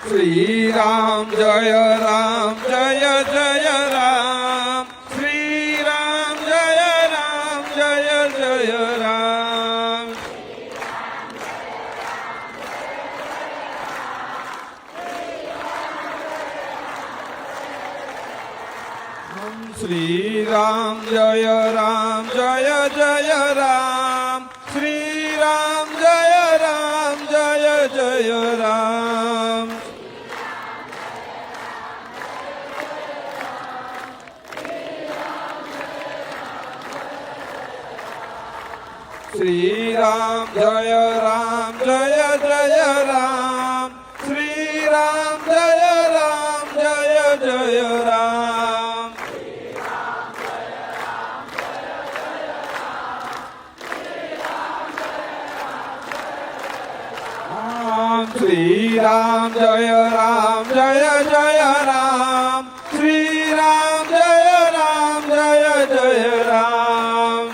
श्री राम जय राम जय जय राम श्री राम जय जय राम श्री राम जय जय राम श्री राम जय जय राम श्री राम जय जय राम श्री राम जय जय राम श्री राम जय जय राम श्री राम जय जय राम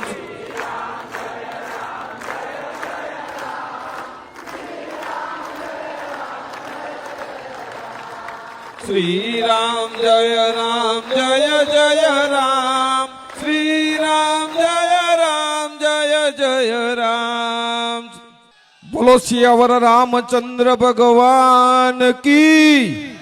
श्री राम जय जय राम श्री राम जय जय राम बोलो सियावर रामचंद्र भगवान की।